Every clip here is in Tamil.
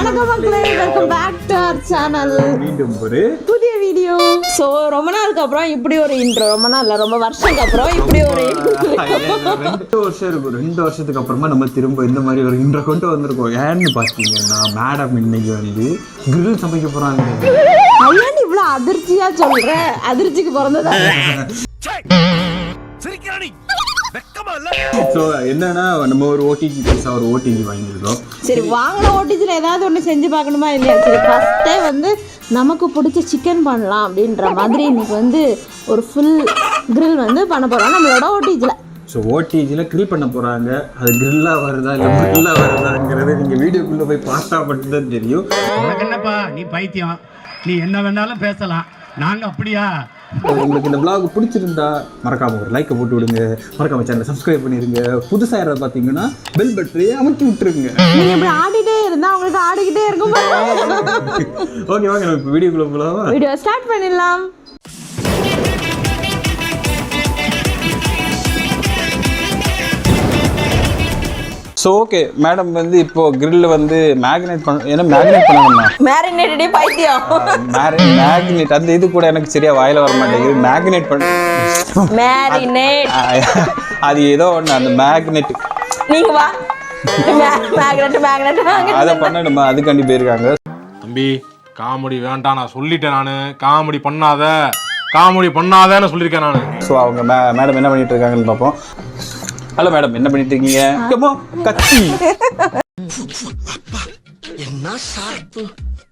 வணக்கம் மக்களே, welcome back to our channel. மீண்டும் ஒரு புதிய வீடியோ. ஸோ ரொம்ப நாளுக்கு அப்புறம் இப்படி ஒரு இன்ட்ரோ, ரொம்ப நாள் இல்லை, ரொம்ப வருஷத்துக்கு அப்புறம் இப்படி ஒரு 2 வருஷம் இருக்கும். 2 வருஷத்துக்கு அப்புறமா நம்ம திரும்ப இந்த மாதிரி ஒரு இன்ட்ரோ கொண்டு வந்திருக்கோம். ஏன்னு பார்த்தீங்கன்னா மேடம் இன்னைக்கு வந்து கிரில் சமைக்க போறாங்க. ஐயான் இவ்வளோ அதிர்ச்சியா சொல்ற, அதிர்ச்சிக்கு பிறந்ததா? ஸோ என்னன்னா நம்ம ஒரு ஓடிஜி பைசா ஒரு ஓடிஜி வாங்கியிருக்கோம். சரி, வாங்கின ஓடிஜியில் ஏதாவது ஒன்று செஞ்சு பார்க்கணுமா இல்லையா? சரி, ஃபஸ்ட்டே வந்து நமக்கு பிடிச்ச சிக்கன் பண்ணலாம் அப்படின்ற மாதிரி இன்னைக்கு வந்து ஒரு ஃபுல் கிரில் வந்து பண்ண போகிறோம் நம்மளோட ஓடிஜியில். ஸோ ஓடிஜியில் கிரில் பண்ண போகிறாங்க. அது கிரில்லாக வருதா இல்லை கிரில்லாக வருதாங்கிறது நீங்கள் வீடியோக்குள்ளே போய் பார்த்தா மட்டும்தான் தெரியும். உனக்கு என்னப்பா, நீ பைத்தியம், நீ என்ன வேணாலும் பேசலாம், நாங்கள் அப்படியா? உங்களுக்கு இந்த vlog பிடிச்சிருந்தா மறக்காம ஒரு லைக்கை போட்டு விடுங்க, மறக்காம சேனலை சப்ஸ்கிரைப் பண்ணிடுங்க. புதுசாக யாராவது பார்த்தீங்கன்னா பெல் பட்டனையே அமுக்கி விட்டுருங்க. நீங்கள் இப்படி ஆடிட்டே இருந்தால் அவங்களுக்கு ஆடிக்கிட்டே இருக்கும். ஓகே, வாங்க நம்ம இப்போ வீடியோக்குள்ளே போகலாமா? வீடியோ ஸ்டார்ட் பண்ணிடலாம். ஸோ ஓகே, மேடம் வந்து இப்போ கிரில்ல வந்து மேக்னேட் பண்ணணுமா? மேரினேட்டடே பைத்தியம். மேக்னேட் அந்த இது கூட எனக்கு சரியா வாயில வர மாட்டேங்குது. மேக்னேட் மேரினேட் அது ஏதோ ஒன்று, அந்த மேக்னெட் நீங்க வா. மேக்னெட் அதை பண்ணணுமா? அதுக்காண்டி போயிருக்காங்க. தம்பி காமெடி வேண்டாம், நான் சொல்லிட்டேன். நான் காமெடி பண்ணாதேன்னு சொல்லியிருக்கேன் நான். ஸோ அவங்க மேடம் என்ன பண்ணிட்டு இருக்காங்கன்னு பார்ப்போம். ஹலோ மேடம், என்ன பண்ணிட்டு இருக்கீங்க? கத்தி என்ன ஷார்ப்பு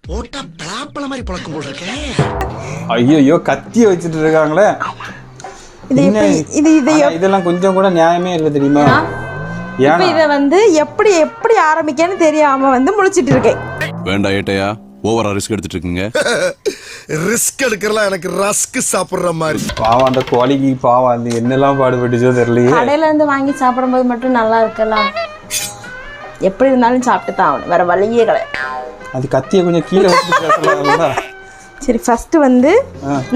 போட்டா பலாப்பழ மாதிரி பழக்கம் போட்டிருக்கேன். ஐயோ, கத்தியை வச்சுட்டு இருக்காங்களே. இதெல்லாம் கொஞ்சம் கூட நியாயமே இல்லை தெரியுமா? இப்போ இதை வந்து எப்படி ஆரம்பிக்கன்னு தெரியாம வந்து முழிச்சிட்டு இருக்கேன். வேண்டாம் ஏட்டையா, ஓவரா ரிஸ்க் எடுத்துட்டு இருக்கீங்க. ரிஸ்க் எடுக்கிறலாம் எனக்கு ரஸ்க் சாப்பிடுற மாதிரி. பாவம் அந்த கோழிக்கு, பாவம் அந்த என்னெல்லாம் பாடுபட்டுச்சோ தெரியலையே. கடையில இருந்து வாங்கி சாப்பிடும்போது மட்டும் நல்லா இருக்கலாம், எப்படி இருந்தாலும் சாப்பிட்டு தான் ஆகணும், வேற வழியே கிடையாது. அது கத்தியை கொஞ்சம் கீழே வச்சுட்டு பேசலாம். சரி, ஃபர்ஸ்ட் வந்து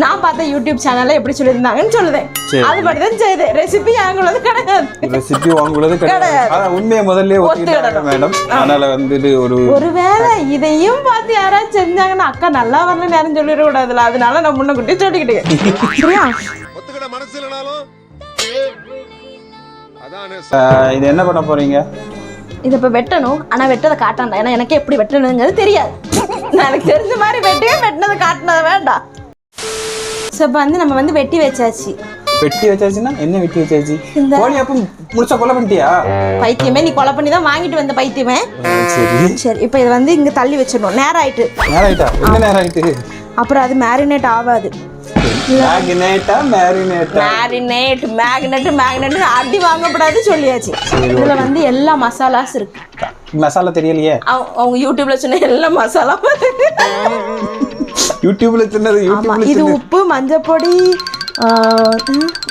நான் பார்த்த யூடியூப் சேனல்ல எப்படி சொல்லியிருந்தாங்கன்னு சொல்லுதேன். அது படி தான் செய்தேன். ரெசிபி வாங்குறது கிடையாது. ரெசிபி வாங்குறது கிடையாது. ஆனா உண்மையை முதல்ல ஒத்துக்கிட்டாங்க மேடம். அதனால வந்துட்டு ஒருவேளை இதையும் பார்த்து யாராவது செஞ்சாங்கன்னா அக்கா நல்லா வரலன்னு யாரும் சொல்லிட கூடாதுல, அதனால நான் முன்ன குட்டி சொல்லிக்கிட்டேன். சரியா? ஒத்துக்கிட மனசு இல்லனாலும் இது என்ன பண்ண போறீங்க? இதை இப்போ வெட்டணும், ஆனால் வெட்டதை காட்டாண்டா, ஏன்னா எனக்கு எப்படி வெட்டணுங்கிறது தெரியாது. எனக்கு தெரிஞ்ச மாதிரி வெட்டினதை காட்டினதை வேண்டாம். ஸோ இப்போ வந்து நம்ம வந்து வெட்டி வச்சாச்சு. வெட்டி வச்சாச்சுன்னா என்ன வெட்டி வச்சாச்சு? கோழி அப்போ முடிச்சா கொலை பண்ணிட்டியா? பைத்தியமே, நீ கொலை பண்ணி தான் வாங்கிட்டு வந்த பைத்தியமே. சரி சரி, இப்போ இதை வந்து இங்கே தள்ளி வச்சிடணும். நேரம் ஆயிட்டு. நேரம் ஆயிட்டா? என்ன நேரம் ஆயிட்டு? அப்புறம் அது மேரினேட் ஆகாது. மேக்னெட் அடி வாங்கப்படாது சொல்லியாச்சு. இதுல வந்து எல்லா மசாலாஸ் இருக்கு. மசாலா தெரியலையே. அவங்க யூடியூப்ல சொன்ன எல்லா மசாலா. யூடியூப்ல சொன்னது யூடியூப்ல. இது உப்பு, மஞ்சப்பொடி,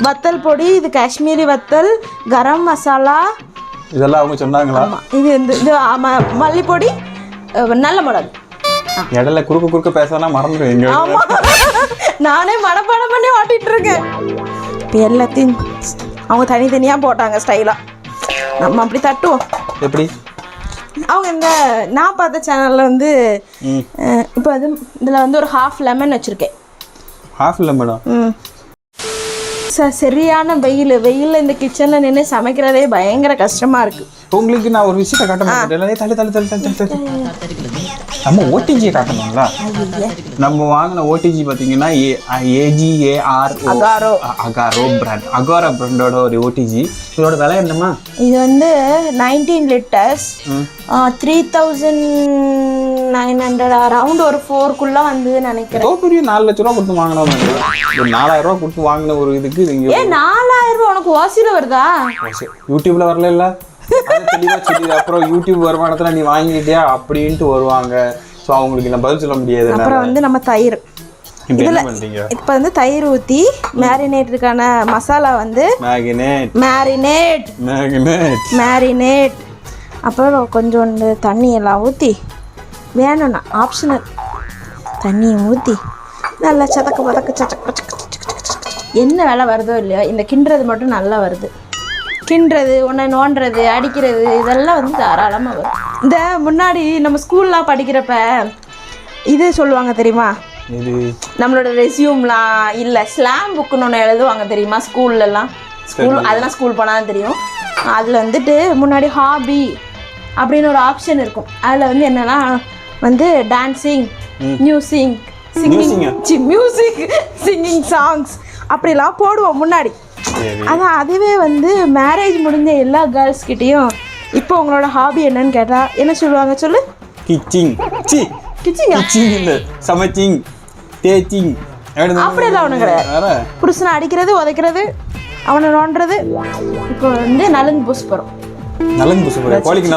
வத்தல் பொடி, இது காஷ்மீரி வத்தல், கரம் மசாலா, இதெல்லாம் அவங்க சொன்னாங்களா? இது இது மல்லிப்பொடி, நல்ல மிளகு. இடையில குறுக்க பேசினா மறந்துடுவீங்க. ஆமா, நானே மனப்பாடம் பண்ணி ஓட்டிட்டு இருக்கேன். இப்போ எல்லாத்தையும் அவங்க தனித்தனியாக போட்டாங்க ஸ்டைலாக. நம்ம அப்படி தட்டுவோம். எப்படி? அவங்க இந்த நான் பார்த்த சேனலில் வந்து இப்போ அது இதில் வந்து ஒரு ½ லெமன் வச்சுருக்கேன். ½ லெமனா? சரியான வெயிலில் இந்த கிச்சனில் நின்று சமைக்கிறதே பயங்கர கஷ்டமாக இருக்குது. உங்களுக்கு நான் ஒரு விஷயத்தை காட்ட மாட்டேன். நம்ம ஓடிஜியை காட்டணுங்களா? நம்ம வாங்கின ஓடிஜி பார்த்தீங்கன்னா அகாரோ பிராண்டோட ஒரு ஓடிஜி. இதோட விலை என்னமா? இது வந்து 19 லிட்டர்ஸ், 3900 அரௌண்ட் ஒரு 4க்குள்ள வந்து நினைக்கிறேன். பெரிய 4 லட்ச ரூபா கொடுத்து வாங்கினோம். ஒரு 4000 ரூபா கொடுத்து வாங்கின ஒரு இதுக்கு 4000 ரூபா உனக்கு ஓசியில வருதா? யூடியூப்ல வரல இல்ல? அப்புறம் யூடியூப் வருமானத்துல நீ வாங்கிட்டியா அப்படின்ட்டு வருவாங்க. ஸோ அவங்களுக்கு நான் பதில் சொல்ல முடியாது. அப்புறம் வந்து நம்ம தயிர், இதில் இப்போ வந்து தயிர் ஊற்றி மேரினேட்டுக்கான மசாலா வந்து மேரினேட் அப்புறம் கொஞ்சோண்டு தண்ணி எல்லாம் ஊற்றி, வேணும்னா ஆப்ஷனல், தண்ணியை ஊற்றி நல்லா சதக்க என்ன வேலை வருதோ இல்லையோ, இந்த கிண்டுறது மட்டும் நல்லா வருது. கிண்டுறது, ஒன்றை நோண்டுறது, அடிக்கிறது, இதெல்லாம் வந்து தாராளமாக வரும். இந்த முன்னாடி நம்ம ஸ்கூல்லாம் படிக்கிறப்ப இது சொல்லுவாங்க தெரியுமா, இது நம்மளோட ரெஸ்யூம்லாம் இல்லை ஸ்லாம் புக்குன்னு ஒன்று எழுதுவாங்க தெரியுமா ஸ்கூல்லலாம். அதெல்லாம் ஸ்கூல் போனால் தான் தெரியும். அதில் வந்துட்டு முன்னாடி ஹாபி அப்படின்னு ஒரு ஆப்ஷன் இருக்கும். அதில் வந்து என்னென்னா வந்து டான்ஸிங், மியூசிக், சிங்கிங் சாங்ஸ் அப்படிலாம் போடுவோம் முன்னாடி. அதான் அதுவே வந்து மேரேஜ் முடிஞ்ச எல்லா கேர்ள்ஸ்கிட்டையும் இப்போ உங்களோட ஹாபி என்னன்னு கேட்டால் என்ன சொல்லுவாங்க சொல்லு? சமைச்சிங், தேச்சிங், அப்படியெல்லாம் ஒன்றும் கிடையாது. புருஷனை அடிக்கிறது, உதைக்கிறது, அவனை நோண்டுறது. இப்போ வந்து நலுங்கு பூச போகிறோம். கோழிக்கு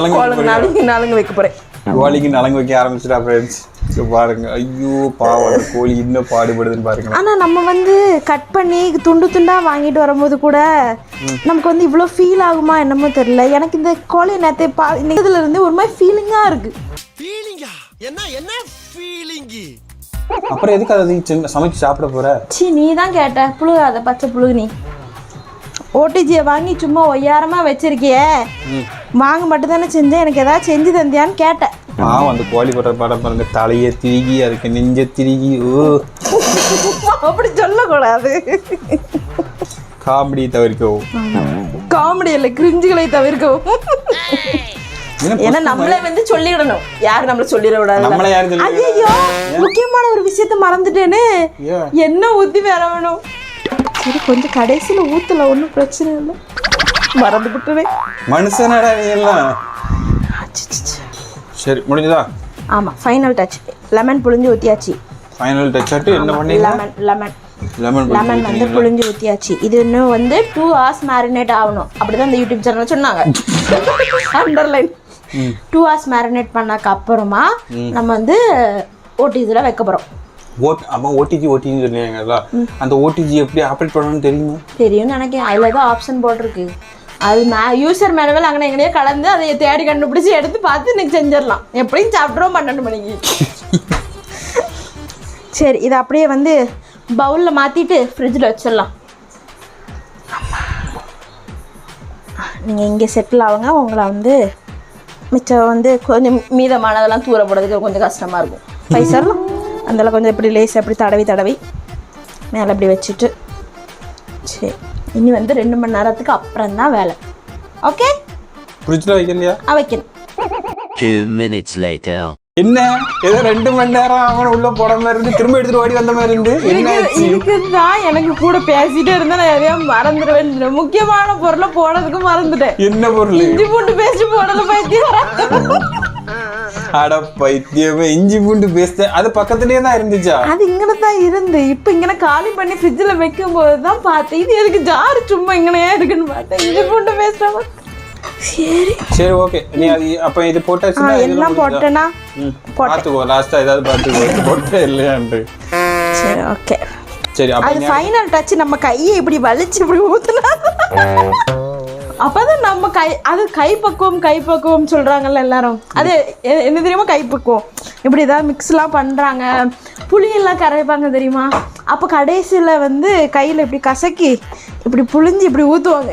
நலுங்கு வைக்க போகிறேன். கோழிக்கு நலங்கு வைக்க ஆரம்பிச்சிட்டா ஃப்ரெண்ட்ஸ். பாருங்க, ஐயோ பாவம், கோழி இன்னும் பாடுபடுதுன்னு பாருங்க. ஆனால் நம்ம வந்து கட் பண்ணி துண்டு துண்டாக வாங்கிட்டு வரும்போது கூட நமக்கு வந்து இவ்வளோ ஃபீல் ஆகுமா என்னமோ தெரியல. எனக்கு இந்த கோழி நேரத்தை இதுல இருந்து ஒரு மாதிரி ஃபீலிங்காக இருக்கு. அப்புறம் எதுக்கு அதை சமைச்சு சாப்பிட போற? நீ தான் கேட்ட, புழுகாத பச்சை புழுகு. நீ ஓடிஜியை வாங்கி சும்மா ஒய்யாரமாக வச்சிருக்கியே, வாங்க மட்டும் தானே செஞ்சேன், எனக்கு ஏதாவது செஞ்சு தந்தியான்னு கேட்டேன். அந்த கோழி போட்ட படம் பாருங்க, தலையை திரிகி அதுக்கு நெஞ்ச திரிகி. அப்படி சொல்லக்கூடாது. காமெடி தவிர்க்கவும். காமெடி இல்லை, கிரிஞ்சுகளை தவிர்க்கவும். ஏன்னா நம்மளே வந்து சொல்லிடணும், யாரும் நம்மள சொல்லிடக்கூடாது. ஐயோ முக்கியமான ஒரு விஷயத்த மறந்துட்டேன்னு. என்ன ஊத்தி வேற வேணும். சரி கொஞ்சம் கடைசியில் ஊத்தல, ஒன்றும் பிரச்சனை இல்லை. மறந்து விட்டுனே மனுஷனடா நீ எல்லாம். சரி முடிஞ்சதா? ஆமாம், ஃபைனல் டச். லெமன் புழிஞ்சு ஊற்றியாச்சு. ஃபைனல் டச் ஆட்டு என்ன பண்ணீங்க? லெமன் வந்து புழிஞ்சு ஊற்றியாச்சு. இது இன்னும் வந்து 2 hours மேரினேட் ஆகணும். அப்படிதான் இந்த யூடியூப் சேனல் சொன்னாங்க. அண்டர்லைன் 2 hours மேரினேட் பண்ணாக்க அப்புறமா நம்ம வந்து ஓடிஜியில் வைக்க போகிறோம். ஓடிஜி சொன்னீங்கல்ல, அந்த ஓடிஜி எப்படி ஆப்ரேட் பண்ணணும்னு தெரியுமா? தெரியும்னு நினைக்கிறேன். அதில் தான் ஆப்ஷன் போட்டிருக்கு. அது யூசர் மேனுவல் அங்கே எங்கேயே கலந்து அதை தேடி கண்டுபிடிச்சி எடுத்து பார்த்து இன்னைக்கு செஞ்சிடலாம். எப்படியும் சாப்பிட்றோம் 12 மணிக்கு. சரி இதை அப்படியே வந்து பவுலில் மாற்றிட்டு ஃப்ரிட்ஜில் வச்சிடலாம். நீங்கள் இங்கே செட்டில் ஆகுங்க. உங்களை வந்து மிச்சம் வந்து கொஞ்சம் மீதமானதெல்லாம் தூர போடுறதுக்கு கொஞ்சம் கஷ்டமாக இருக்கும். பைசாலாம் அதில் கொஞ்சம் இப்படி லேஸ் அப்படி தடவி மேலே அப்படி வச்சுட்டு. சரி இனி வந்து 2 மணி நேரத்துக்கு அப்புறம் தான் வேலை. ஓகே, ஃப்ரிட்ஜில் வைக்கலையா? வைக்கணும். 2 minutes later. என்ன ஏதோ 2 மணி நேரம் அவனை உள்ள போட மாதிரி இருந்து திரும்ப எடுத்துட்டு ஓடி வந்த மாதிரி இருந்து. இதுக்குதான் எனக்கு கூட பேசிட்டே இருந்தா நான் எதையா மறந்துடுவேன். முக்கியமான பொருளை போடுறதுக்கு மறந்துட்டேன். என்ன பொருள்? இஞ்சி பூண்டு பேஸ்ட் போடல. பைத்தியம். அட பைத்தியமே, இஞ்சி பூண்டு பேஸ்ட் அது பக்கத்துலயே தான் இருந்துச்சா? அது இங்கன தான் இருந்து இப்போ இங்கன காலி பண்ணி ஃப்ரிட்ஜில் வைக்கும் போது தான் பார்த்தேன். இது எதுக்கு ஜாரு சும்மா இங்கனையா இருக்குன்னு பார்த்தேன். இஞ்சி பூண்டு பேஸ்டாமா? சரி ஓகே, நீ அது அப்ப இது போட்டாச்சுன்னா எல்லாம் போட்டேனா பாத்துக்கோ, லாஸ்டா ஏதாவது பாத்துக்கோ போட்டே இல்லையான்னு. சரி ஓகே. சரி அப்ப அது ஃபைனல் டச். நம்ம கையை இப்படி வலிச்சு இப்படி ஊத்துனா அப்பதான் நம்ம அது கைப்பக்குவம் சொல்றாங்கல்ல எல்லாரும். அது என்ன தெரியுமா? கைப்பக்குவம். இப்படி ஏதாவது மிக்ஸ்லாம் பண்றாங்க, புளியெல்லாம் கரைப்பாங்க தெரியுமா? அப்போ கடைசியில் வந்து கையில் இப்படி கசக்கி இப்படி புளிஞ்சு இப்படி ஊற்றுவாங்க.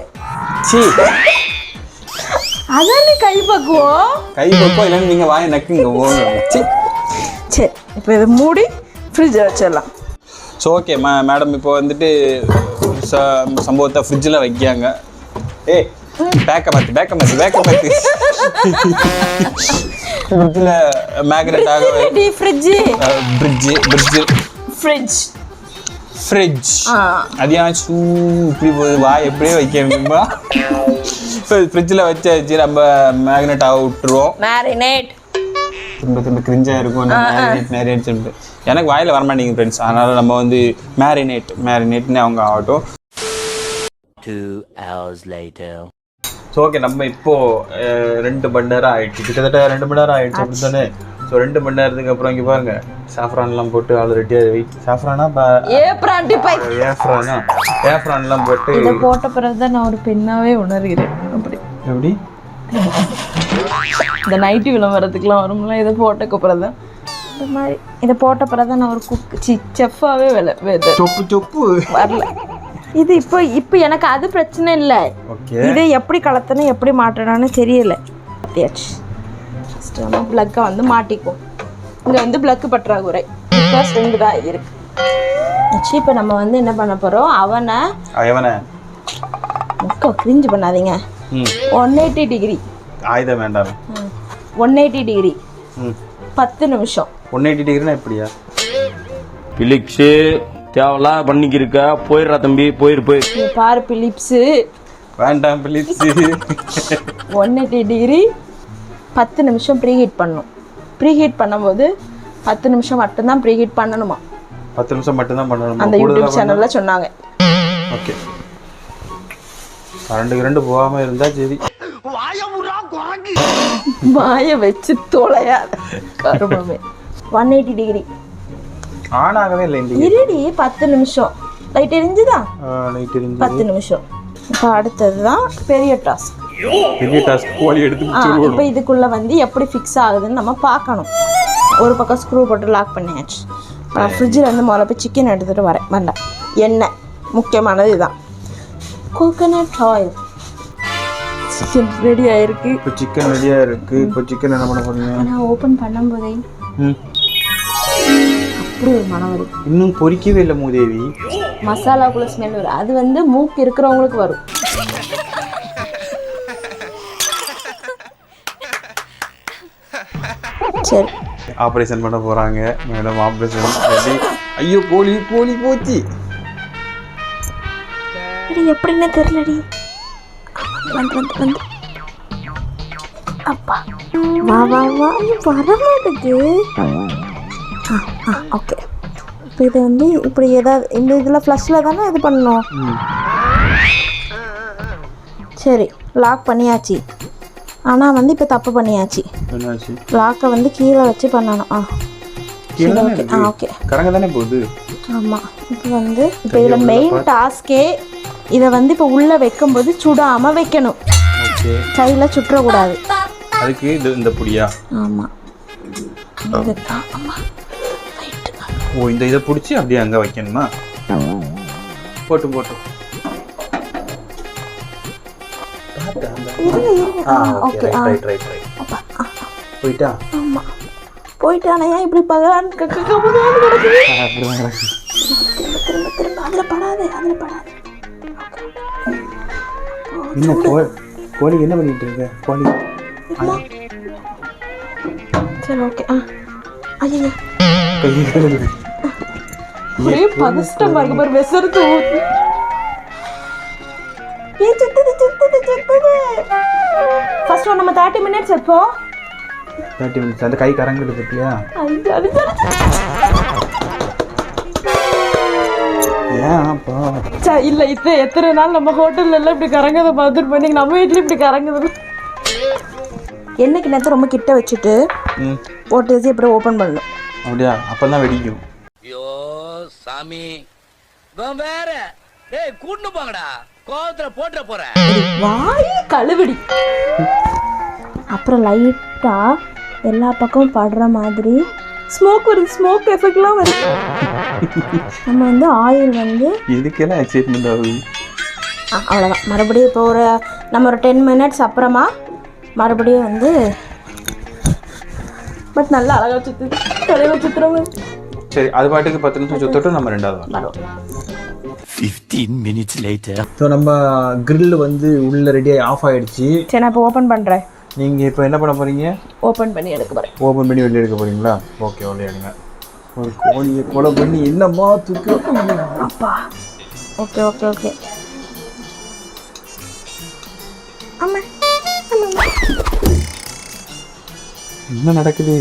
அதான் கைப்பக்குவம். இல்லைன்னு நீங்கள் வாயை நக்குங்க. சரி இப்போ இதை மூடி ஃப்ரிட்ஜில் வச்சிடலாம். ஸோ ஓகே மேடம், இப்போ வந்துட்டு சம்பவத்தை ஃப்ரிட்ஜில் வைக்காங்க. பேக்க மாத்து ஃப்ரிட்ஜில் மேக்னெட் ஆக ஃப்ரிட்ஜ் அதையாச்சும் இப்படி போகுது. வாய் எப்படியே வைக்க முடியுமா? இப்போ ஃப்ரிட்ஜில் வச்சாச்சு, நம்ம மேக்னெட் ஆக விட்டுருவோம். திரும்ப கிரிஞ்சாக இருக்கும். மேரினேட் சொல்லிட்டு எனக்கு வாயில் வரமாட்டேங்குது ஃப்ரெண்ட்ஸ். அதனால் நம்ம வந்து மேரினேட்னு அவங்க ஆகட்டும். 2 hours later. ஸோ ஓகே, நம்ம இப்போது 2 மணி நேரம் ஆகிடுச்சு, கிட்டத்தட்ட 2 மணி நேரம் ஆகிடுச்சு அப்படி தானே. ஸோ 2 மணி நேரத்துக்கு அப்புறம் இங்கே பாருங்க, சாஃப்ரான்லாம் போட்டு ஆள் ரெடியாக வெயிட். ஏஃப்ரான்லாம் போட்டு இதை போட்ட பிறகு தான் நான் ஒரு பெண்ணாவே உணர்கிறேன். அப்படி எப்படி இந்த நைட்டி விளம்பரத்துக்குலாம் வரும்ல, இதை போட்டக்கு அப்புறம் தான் இந்த மாதிரி. இதை போட்ட பிறகு தான் நான் ஒரு செஃப்பாகவே சொப்பு வரல. இது இப்போ எனக்கு அது பிரச்சனை இல்லை. ஓகே. இதை எப்படி கலத்தணும் எப்படி மாட்டணும்னு தெரியல. மாட்டியாச்சு. ஃபஸ்ட்டு நம்ம ப்ளக்கை வந்து மாட்டிக்குவோம். இங்கே வந்து ப்ளக்கு பற்றாக்குறை ப்ளஸ் 2 தான் இருக்கு. இப்போ நம்ம வந்து என்ன பண்ண போகிறோம், அவனை முக்க கிரிஞ்சு பண்ணாதீங்க. 180 டிகிரி ஆயுதம் வேண்டாம். 180 டிகிரி 10 நிமிஷம். 180 டிகிரினா எப்படியா? பிலிக்ஸு தேவையில்லாம் பண்ணிக்கிருக்க, போயிடுறா தம்பி, போயிரு. இங்க பாரு பிலிப்ஸு, வேண்டாம் பிலிப்ஸ். 180 டிகிரி 10 நிமிஷம் ப்ரீஹீட் பண்ணணும். ப்ரீஹீட் பண்ணும்போது 10 நிமிஷம் மட்டும்தான் ப்ரீஹீட் பண்ணணுமா? 10 நிமிஷம் மட்டும்தான் பண்ணணும் அந்த யூடியூப் சேனல்ல சொன்னாங்க. ஓகே. கரண்ட் போகாம இருந்தா சரி. வாய வச்சு தொலையாத கருமமே. 180 டிகிரி ஆன் ஆகவே இல்லை. இருடி 10 நிமிஷம். லைட் எரிஞ்சுதா? லைட் எரிஞ்சு 10 நிமிஷம். இப்போ அடுத்தது தான் பெரிய டாஸ்க். கோழி எடுத்து இப்போ இதுக்குள்ள வந்து எப்படி ஃபிக்ஸ் ஆகுதுன்னு நம்ம பார்க்கணும். ஒரு பக்கம் ஸ்க்ரூ போட்டு லாக் பண்ணியாச்சு. ஃப்ரிட்ஜில் வந்து முதல்ல போய் சிக்கன் எடுத்துகிட்டு வரேன். எண்ணெய் முக்கியமானது இதுதான். Coconut oil. சிக்கன் ரெடி ஆயிருக்கு. இப்போ சிக்கன் ரெடியாக இருக்குது. இப்போ சிக்கன் என்ன பண்ண போறீங்க? நான் ஓப்பன் பண்ணும்போதே அப்படி ஒரு மனம் வருது. இன்னும் பொரிக்கவே இல்லை மூதேவி. மசாலாக்குள்ள ஸ்மெல் வரும். அது வந்து மூக்கு இருக்கிறவங்களுக்கு வரும். சரி, ஆப்ரேஷன் பண்ண போகிறாங்க மேடம். Operation ready. ஐயோ கோழி போச்சு. எப்படின்னு தெரியலடி. வந்து அப்பா வா வரமாட்டுக்கு. ஓகே. இப்போ இது வந்து இப்படி ஏதாவது இந்த இதில் ஃப்ளஷில் தானே இது பண்ணணும். சரி, லாக் பண்ணியாச்சு. ஆனால் வந்து இப்போ தப்பு பண்ணியாச்சு. லாக்கை வந்து கீழே வச்சு பண்ணணும். ஓகே. கரங்க தானே போகுது. ஆமாம். இப்போ இதில் மெயின் டாஸ்கே இதை வந்து இப்போ உள்ளே வைக்கும்போது சுடாமல் வைக்கணும். கையில் சுற்றக்கூடாது. அதுக்கு இந்த புடியா? ஆமாம். ஓ, இந்த இதை பிடிச்சி அப்படியே அங்கே வைக்கணுமா? போட்டு ஓகே. போயிட்டா? ஆமாம், போயிட்டானே. ஏன் இப்படி பகலான்னு திரும்ப அதில் படாது. இன்னும் கோழி என்ன பண்ணிட்டு இருக்க? கோழி சரி, ஓகே. ஐயோ ஒரே பதஷ்டமா இருக்கு பாரு. வெசருக்கு ஊத்து. ஃபர்ஸ்ட் நம்ம 30 மினிட்ஸ் வைப்போம். 30 மினிட்ஸ். அந்த கை கரங்குது பத்தியா? இல்ல இது எத்தனை நாள் நம்ம ஹோட்டல்ல எல்லாம் இப்படி கரங்கதை பார்த்துட்டு பண்ணி நம்ம வீட்லயும் இப்படி கரங்குது. எண்ணெய்க்கு நேரத்தை ரொம்ப கிட்ட வச்சுட்டு போட்டு வச்சு இப்படி ஓப்பன் பண்ணணும். அப்படியா? அப்பதான் வெடிக்கும். ஐயோ சாமி வேற கூட்டு போங்கடா, கோவத்துல போட்டுற போறேன். வாய் கழுவிடி. அப்புறம் லைட்டா எல்லா பக்கமும் படுற மாதிரி ஸ்மோக் வருது. ஸ்மோக் எஃபெக்ட்லாம் வருது. நம்ம வந்து ஆயில் வந்து இதுக்கெல்லாம் எக்ஸைட்மெண்ட் ஆகுது. அவ்வளோதான். மறுபடியும் இப்போ நம்ம ஒரு 10 மினிட்ஸ் அப்புறமா மறுபடியும் வந்து பட் நல்லா அழகாக சுற்று தலையில் சுற்றுறவங்க. சரி, அது பாட்டுக்கு 10 நிமிஷம் சுத்தட்டும். நம்ம ரெண்டாவது வரோம். 15 minutes later. ஸோ நம்ம கிரில் வந்து உள்ள ரெடியாகி ஆஃப் ஆகிடுச்சு. சரி, நான் இப்போ ஓப்பன் பண்ணுறேன். நீங்கள் இப்போ என்ன பண்ண போகிறீங்க? ஓப்பன் பண்ணி எடுக்க போகிறேன். ஓப்பன் பண்ணி வெளியே எடுக்க போகிறீங்களா? ஓகே, வெளியே எடுங்க. ஒரு கோழியை கொலை பண்ணி என்னம்மா தூக்கு. அப்பா. ஓகே. ஆமாம். என்ன நடக்குது?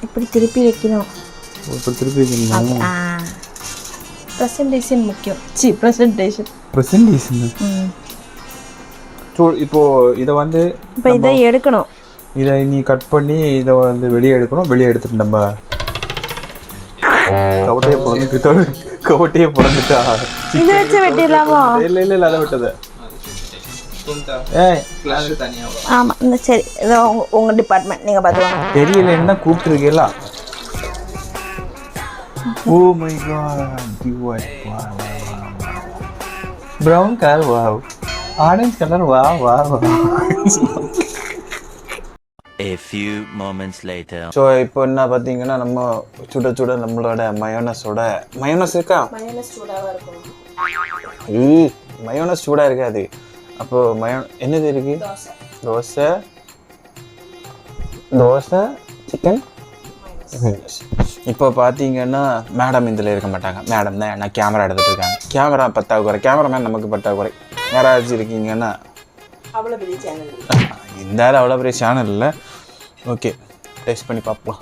இப்படி திருப்பி வைக்கணும். இப்படி திருப்பி வைக்கணும். ப்ரெசன்டேஷன் முக்கியம். ப்ரெசன்டேஷன். ஸோ இப்போ இதை வந்து இப்போ இதை எடுக்கணும். இதை நீ கட் பண்ணி இதை வந்து வெளியே எடுக்கணும். வெளியே எடுத்துட்டு நம்ம கவட்டையே பிறந்துட்டா. இதை வச்சு வெட்டிடலாமா? இல்லை அதை விட்டது. ஆமாம். இந்த சரி, இதை உங்கள் டிபார்ட்மெண்ட் நீங்கள் பார்த்துவாங்க. தெரியல, என்ன கூப்பிட்டுருக்கீங்களா? Oh my God. Brown colour wow, orange colour wow wow. A few moments later. So இப்போ என்ன பார்த்தீங்கன்னா நம்ம சுட சுட நம்மளோட மயோனஸ் இருக்கா? மயோனஸ் சூடாக இருக்காது. அப்போ என்னது இருக்கு? தோசை சிக்கன். இப்போ பார்த்தீங்கன்னா மேடம் இதில் இருக்க மாட்டாங்க. மேடம் தான் என்ன கேமரா எடுத்துகிட்டு இருக்காங்க. கேமரா பத்தாக்குறை, கேமராமேன் நமக்கு பத்தாக்குறை. யாராச்சும் இருக்கீங்கன்னா இந்த அவ்வளோ பெரிய சேனல் இல்லை. ஓகே, டேஸ்ட் பண்ணி பார்ப்போம்.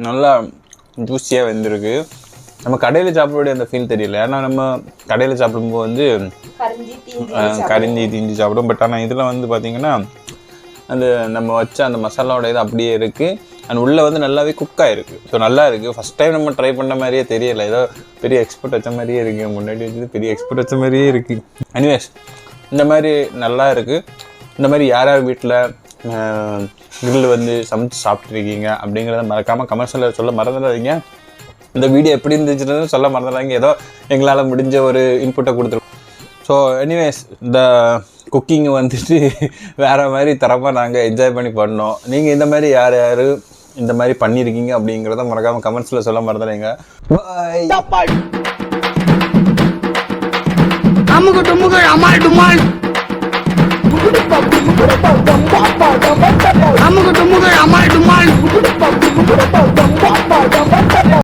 நல்லா ஜூஸியாக வெந்திருக்கு. நம்ம கடையில் சாப்பிடக்கூடிய அந்த ஃபீல் தெரியல. ஏன்னா நம்ம கடையில் சாப்பிடும்போது வந்து கரிஞ்சி தீஞ்சி சாப்பிடும். பட் ஆனால் இதில் வந்து பார்த்திங்கன்னா அந்த நம்ம வச்ச அந்த மசாலாவோட இது அப்படியே இருக்குது. அண்ட் உள்ளே வந்து நல்லாவே குக் ஆகிருக்கு. ஸோ நல்லா இருக்குது. ஃபஸ்ட் டைம் நம்ம ட்ரை பண்ண மாதிரியே தெரியலை. ஏதோ பெரிய எக்ஸ்பர்ட் வச்ச மாதிரியே இருக்குது. முன்னாடி வச்சது பெரிய எக்ஸ்பர்ட் வச்ச மாதிரியே இருக்குது. எனிவேஸ், இந்த மாதிரி நல்லா இருக்குது. இந்த மாதிரி யார் யார் வீட்டில் கிரில் வந்து சமைச்சு சாப்பிட்ருக்கீங்க அப்படிங்கிறத மறக்காமல் கமர்ஷியலில் சொல்ல மறந்துடாதீங்க. இந்த வீடியோ எப்படி இருந்துச்சுன்னு சொல்ல மறந்துடாதீங்க. ஏதோ எங்களால் முடிஞ்ச ஒரு இன்புட்டை கொடுத்துருக்கோம். ஸோ எனிவேஸ், இந்த குக்கிங்கை வந்துட்டு வேறு மாதிரி தரமாக நாங்கள் என்ஜாய் பண்ணி பண்ணோம். நீங்கள் இந்த மாதிரி யார் யார் இந்த மாதிரி பண்ணியிருக்கீங்க அப்படிங்கிறத மறக்காமல் கமெண்ட்ஸில் சொல்ல மறந்துடுங்க. பாய். அமுகு டுமுகு அமால் டுமால், அமுகு டுமுகு அமால் டுமால்.